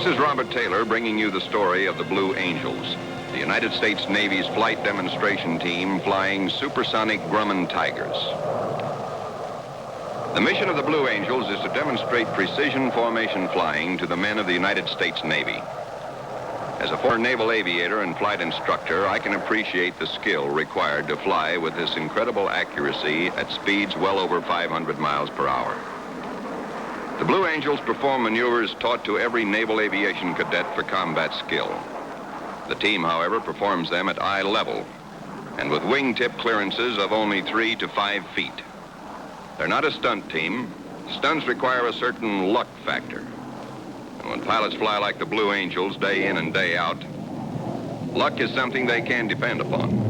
This is Robert Taylor bringing you the story of the Blue Angels, the United States Navy's flight demonstration team flying supersonic Grumman Tigers. The mission of the Blue Angels is to demonstrate precision formation flying to the men of the United States Navy. As a former naval aviator and flight instructor, I can appreciate the skill required to fly with this incredible accuracy at speeds well over 500 miles per hour. The Blue Angels perform maneuvers taught to every naval aviation cadet for combat skill. The team, however, performs them at eye level and with wingtip clearances of only 3 to 5 feet. They're not a stunt team. Stunts require a certain luck factor. And when pilots fly like the Blue Angels day in and day out, luck is something they can depend upon.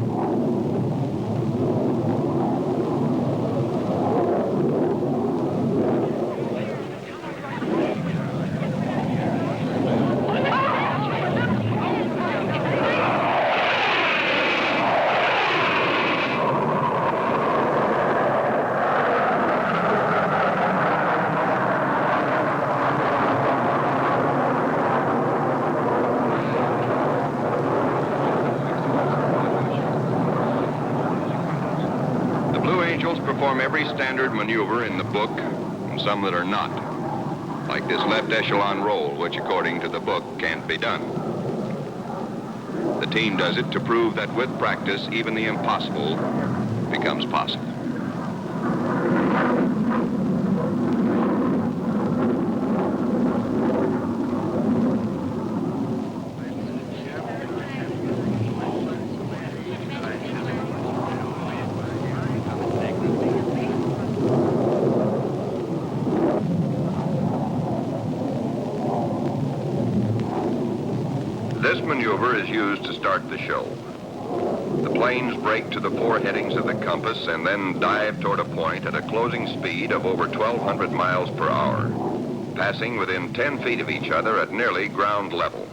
Perform every standard maneuver in the book, and some that are not, like this left echelon roll, which according to the book can't be done. The team does it to prove that with practice, even the impossible becomes possible. This maneuver is used to start the show. The planes brake to the 4 headings of the compass and then dive toward a point at a closing speed of over 1,200 miles per hour, passing within 10 feet of each other at nearly ground level.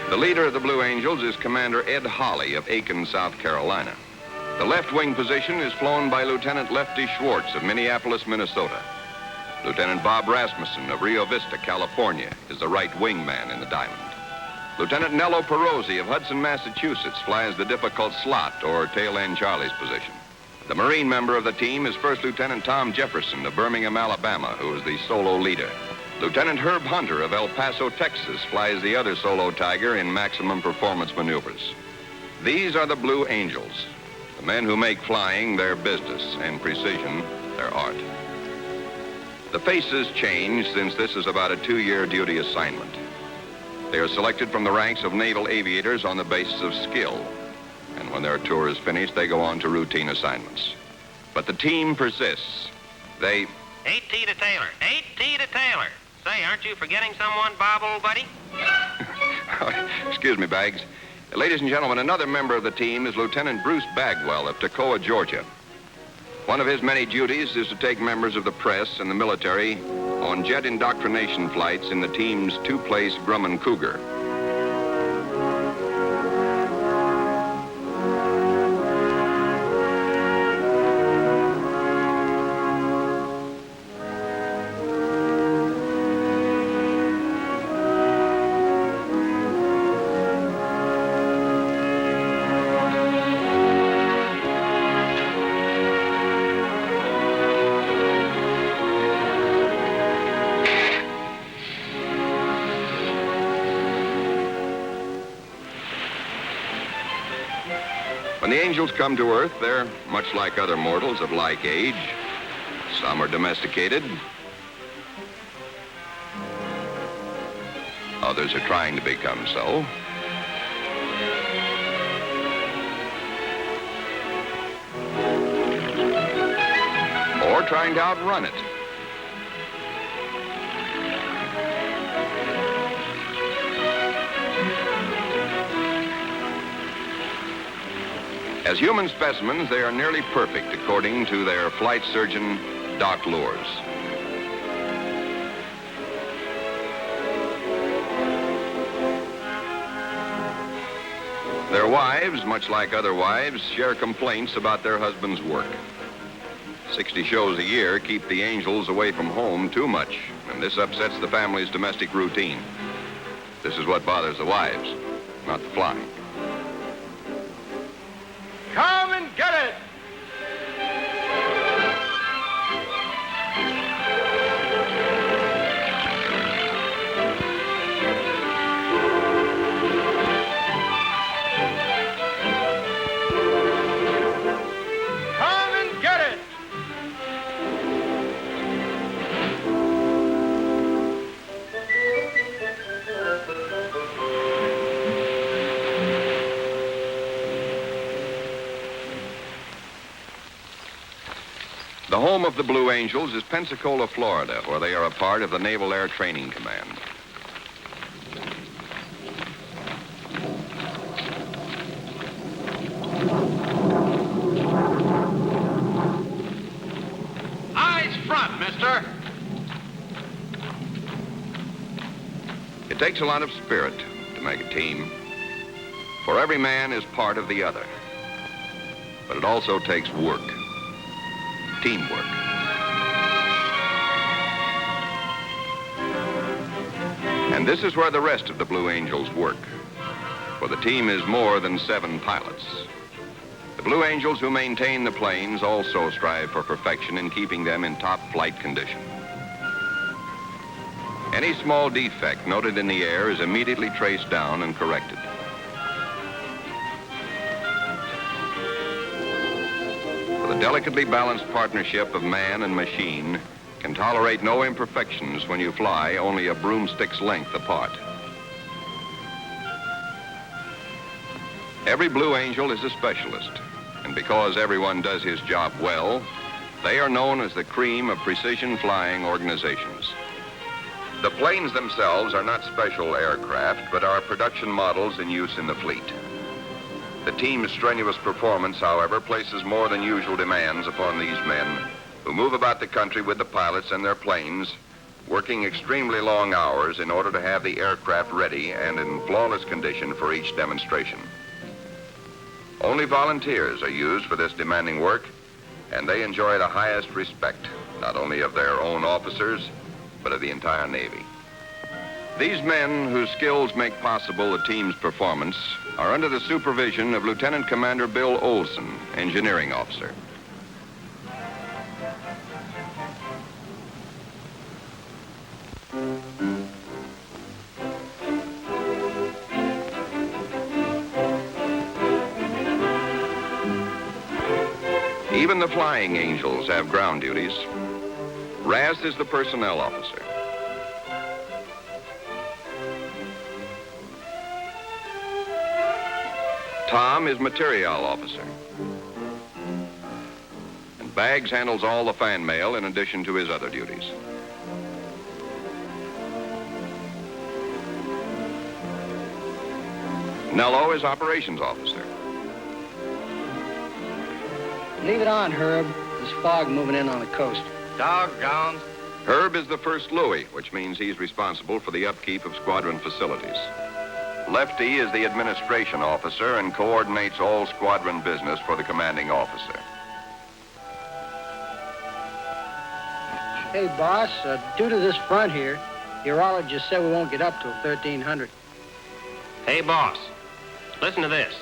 The leader of the Blue Angels is Commander Ed Holly of Aiken, South Carolina. The left wing position is flown by Lieutenant Lefty Schwartz of Minneapolis, Minnesota. Lieutenant Bob Rasmussen of Rio Vista, California is the right wing man in the Diamond. Lieutenant Nello Perosi of Hudson, Massachusetts flies the difficult slot or tail end Charlie's position. The Marine member of the team is First Lieutenant Tom Jefferson of Birmingham, Alabama, who is the solo leader. Lieutenant Herb Hunter of El Paso, Texas, flies the other solo Tiger in maximum performance maneuvers. These are the Blue Angels, the men who make flying their business and precision their art. The faces change since this is about a 2-year duty assignment. They are selected from the ranks of naval aviators on the basis of skill, and when their tour is finished, they go on to routine assignments. But the team persists. They... 8T to Taylor. 8T to Taylor. Say, aren't you forgetting someone, Bob, old buddy? Excuse me, Baggs. Ladies and gentlemen, another member of the team is Lieutenant Bruce Bagwell of Toccoa, Georgia. One of his many duties is to take members of the press and the military on jet indoctrination flights in the team's 2-place Grumman Cougar. When the angels come to Earth, they're much like other mortals of like age. Some are domesticated. Others are trying to become so. Or trying to outrun it. As human specimens, they are nearly perfect, according to their flight surgeon, Doc Lours. Their wives, much like other wives, share complaints about their husband's work. 60 shows a year keep the angels away from home too much, and this upsets the family's domestic routine. This is what bothers the wives, not the flying. Come and get it! Come and get it! The home of the Blue Angels is Pensacola, Florida, where they are a part of the Naval Air Training Command. Eyes front, mister. It takes a lot of spirit to make a team, for every man is part of the other. But it also takes work. Teamwork. And this is where the rest of the Blue Angels work, for the team is more than 7 pilots. The Blue Angels who maintain the planes also strive for perfection in keeping them in top flight condition. Any small defect noted in the air is immediately traced down and corrected. The delicately balanced partnership of man and machine can tolerate no imperfections when you fly only a broomstick's length apart. Every Blue Angel is a specialist, and because everyone does his job well, they are known as the cream of precision flying organizations. The planes themselves are not special aircraft, but are production models in use in the fleet. The team's strenuous performance, however, places more than usual demands upon these men who move about the country with the pilots and their planes, working extremely long hours in order to have the aircraft ready and in flawless condition for each demonstration. Only volunteers are used for this demanding work, and they enjoy the highest respect, not only of their own officers, but of the entire Navy. These men whose skills make possible the team's performance are under the supervision of Lieutenant Commander Bill Olson, engineering officer. Even the flying angels have ground duties. Raz is the personnel officer. Tom is material officer. And Bags handles all the fan mail in addition to his other duties. Nello is operations officer. Leave it on, Herb. There's fog moving in on the coast. Doggone. Herb is the first Louis, which means he's responsible for the upkeep of squadron facilities. Lefty is the administration officer and coordinates all squadron business for the commanding officer. Hey, boss, due to this front here, the urologist said we won't get up till 1300. Hey, boss, listen to this.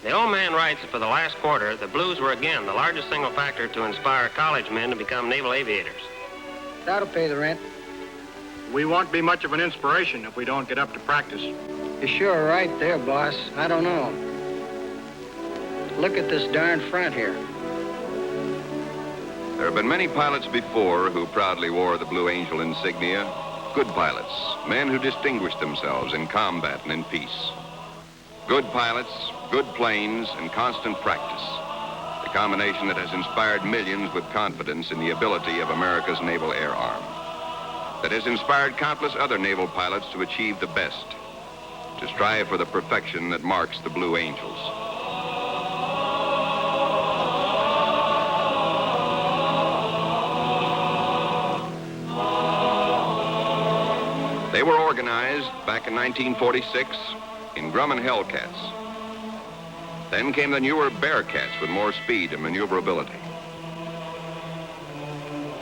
The old man writes that for the last quarter, the Blues were again the largest single factor to inspire college men to become naval aviators. That'll pay the rent. We won't be much of an inspiration if we don't get up to practice. You're sure right there, boss. I don't know. Look at this darn front here. There have been many pilots before who proudly wore the Blue Angel insignia. Good pilots, men who distinguished themselves in combat and in peace. Good pilots, good planes, and constant practice. The combination that has inspired millions with confidence in the ability of America's naval air arm. That has inspired countless other naval pilots to achieve the best, to strive for the perfection that marks the Blue Angels. They were organized back in 1946 in Grumman Hellcats. Then came the newer Bearcats with more speed and maneuverability.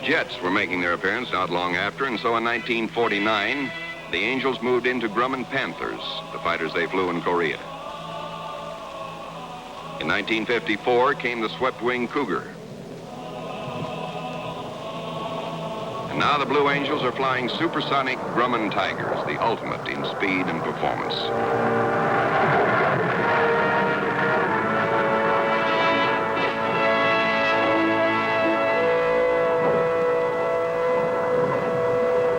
Jets were making their appearance not long after, and so in 1949, the Angels moved into Grumman Panthers, the fighters they flew in Korea. In 1954 came the swept-wing Cougar. And now the Blue Angels are flying supersonic Grumman Tigers, the ultimate in speed and performance.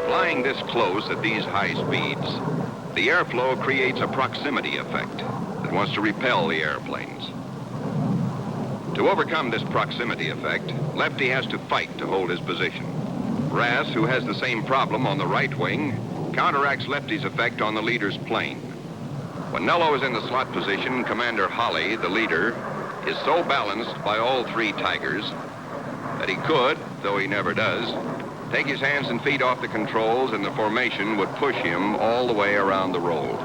Flying this close at these high speeds, the airflow creates a proximity effect that wants to repel the airplanes. To overcome this proximity effect, Lefty has to fight to hold his position. Rass, who has the same problem on the right wing, counteracts Lefty's effect on the leader's plane. When Nello is in the slot position, Commander Holly, the leader, is so balanced by all three Tigers that he could, though he never does, take his hands and feet off the controls and the formation would push him all the way around the roll.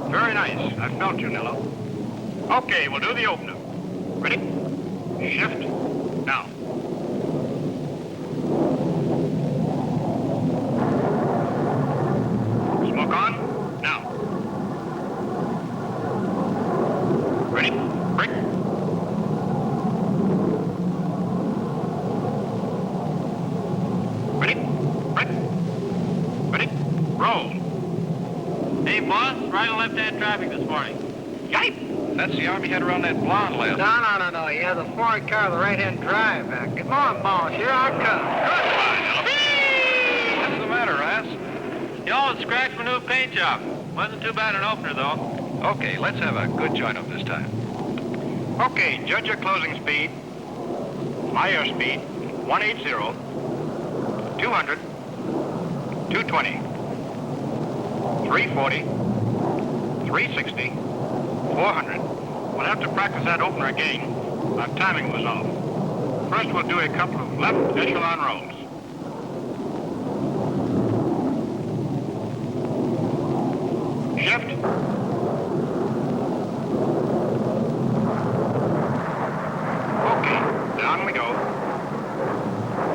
Very nice. I felt you, Nello. Okay, we'll do the opener. Ready? Shift. Now. Smoke on. Now. Ready? Break. Ready? Break. Ready? Roll. Hey, boss, right and left-hand traffic this morning. Yipe! That's the Army head around that blonde left. No. He has a foreign car with a right-hand drive. Good morning, boss. Here I come. What's the matter, Rass? You almost scratched my new paint job. Wasn't too bad an opener, though. Okay, let's have a good join-up this time. Okay, judge your closing speed. My airspeed, 180, 200, 220, 340, 360, 400. We'll have to practice that opener again. Our timing was off. First, we'll do a couple of left echelon rolls. Shift. Okay, down we go.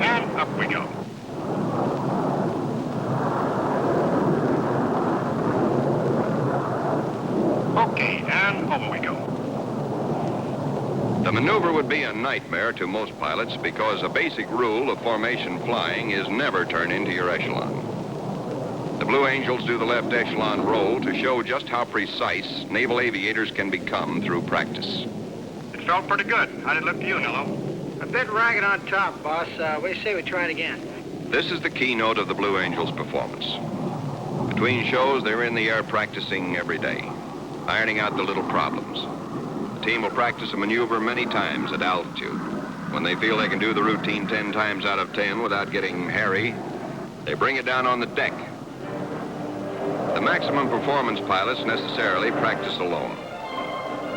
And up we go. Okay, and over we go. The maneuver would be a nightmare to most pilots because a basic rule of formation flying is never turn into your echelon. The Blue Angels do the left echelon roll to show just how precise naval aviators can become through practice. It felt pretty good. How did it look to you, Nello? A bit ragged on top, boss. What do you say we try it again? This is the keynote of the Blue Angels' performance. Between shows, they're in the air practicing every day, ironing out the little problems. The team will practice a maneuver many times at altitude. When they feel they can do the routine 10 times out of 10 without getting hairy, they bring it down on the deck. The maximum performance pilots necessarily practice alone.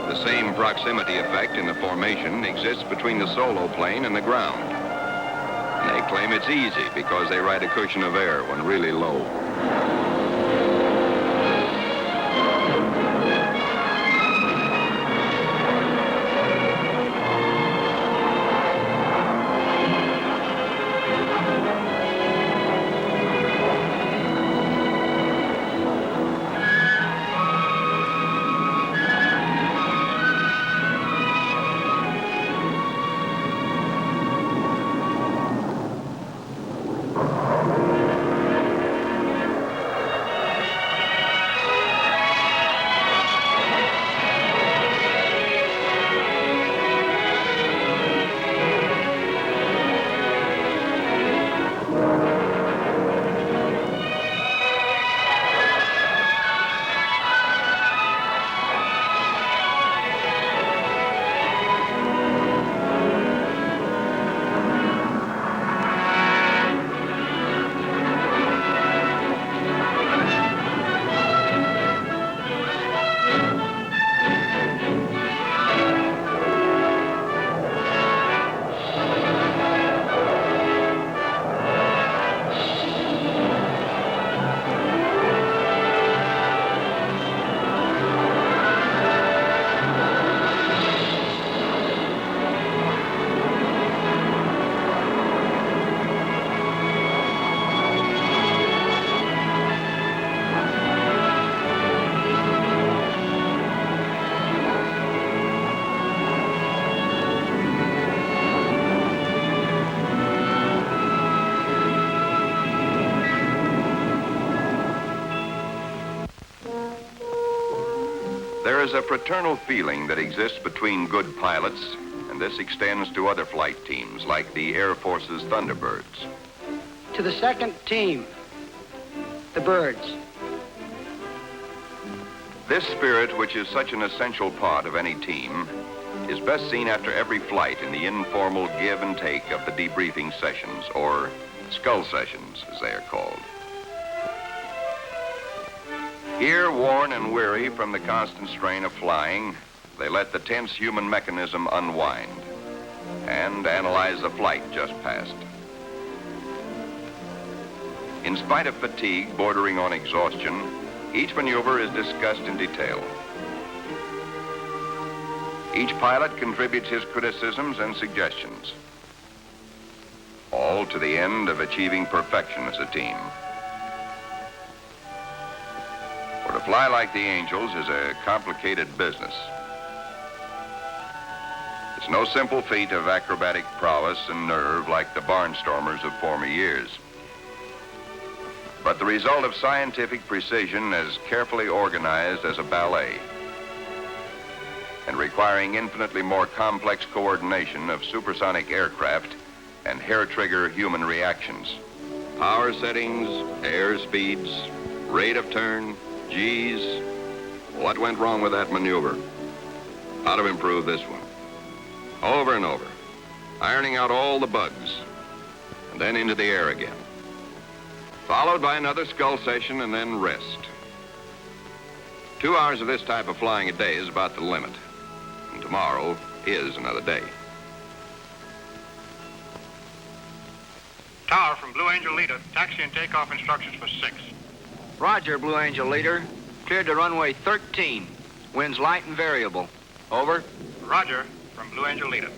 The same proximity effect in the formation exists between the solo plane and the ground. And they claim it's easy because they ride a cushion of air when really low. There is a fraternal feeling that exists between good pilots, and this extends to other flight teams like the Air Force's Thunderbirds. To the second team, the Birds. This spirit, which is such an essential part of any team, is best seen after every flight in the informal give and take of the debriefing sessions, or skull sessions, as they are called. Here, worn and weary from the constant strain of flying, they let the tense human mechanism unwind and analyze the flight just past. In spite of fatigue bordering on exhaustion, each maneuver is discussed in detail. Each pilot contributes his criticisms and suggestions, all to the end of achieving perfection as a team. For to fly like the Angels is a complicated business. It's no simple feat of acrobatic prowess and nerve like the barnstormers of former years, but the result of scientific precision as carefully organized as a ballet, and requiring infinitely more complex coordination of supersonic aircraft and hair-trigger human reactions. Power settings, air speeds, rate of turn, G's. What went wrong with that maneuver? How to improve this one? Over and over, ironing out all the bugs, and then into the air again. Followed by another skull session and then rest. 2 hours of this type of flying a day is about the limit. And tomorrow is another day. Tower from Blue Angel leader. Taxi and takeoff instructions for 6. Roger, Blue Angel leader. Cleared to runway 13. Winds light and variable. Over. Roger from Blue Angel leader.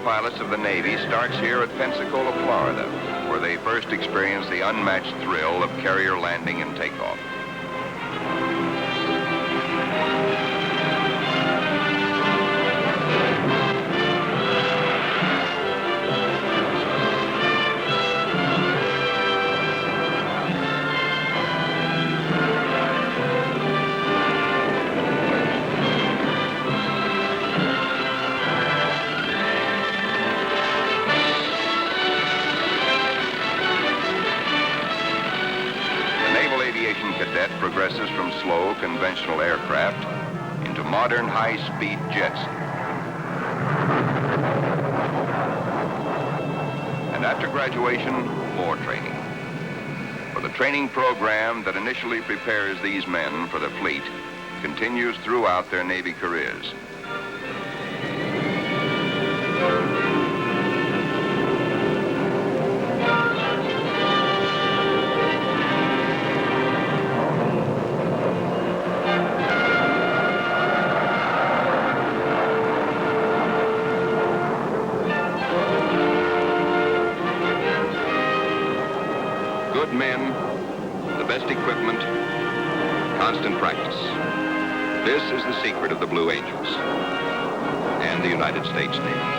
Pilots of the Navy starts here at Pensacola, Florida, where they first experience the unmatched thrill of carrier landing and takeoff. Cadet progresses from slow conventional aircraft into modern high-speed jets. And after graduation, more training. For the training program that initially prepares these men for the fleet continues throughout their Navy careers. Good men, the best equipment, constant practice. This is the secret of the Blue Angels and the United States Navy.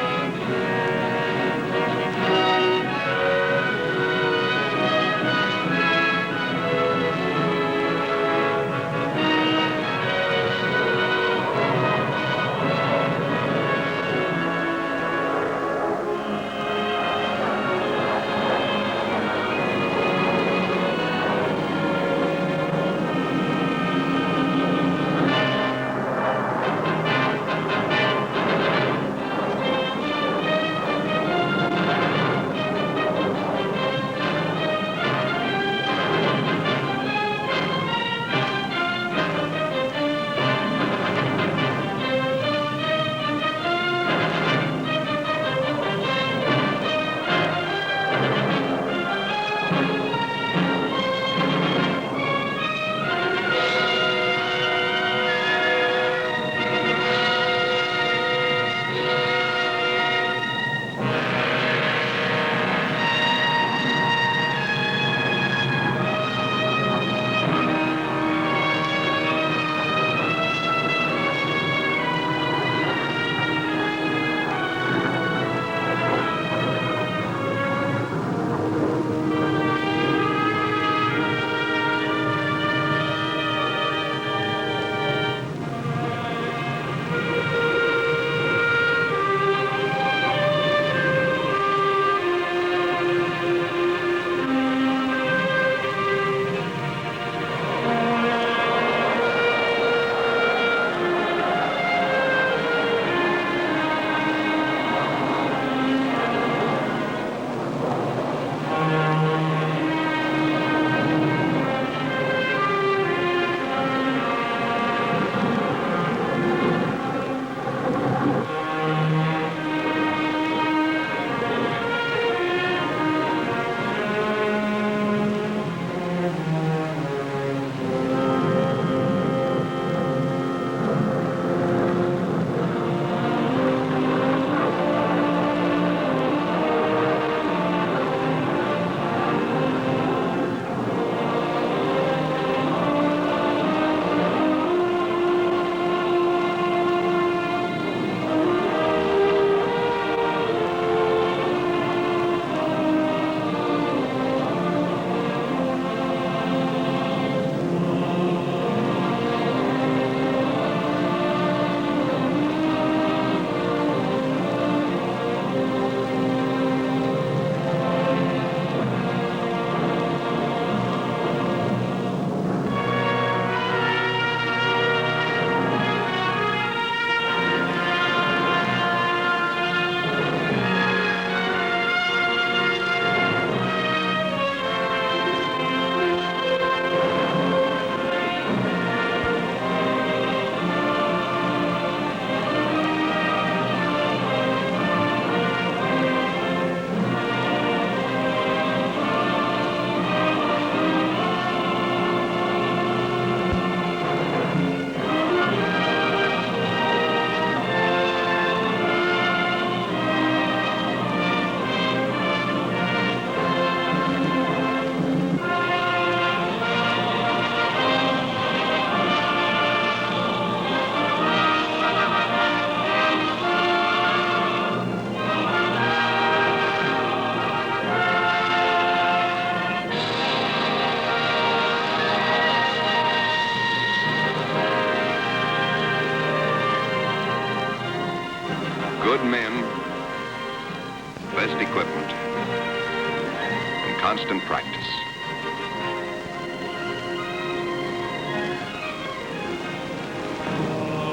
and constant practice.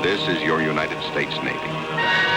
This is your United States Navy.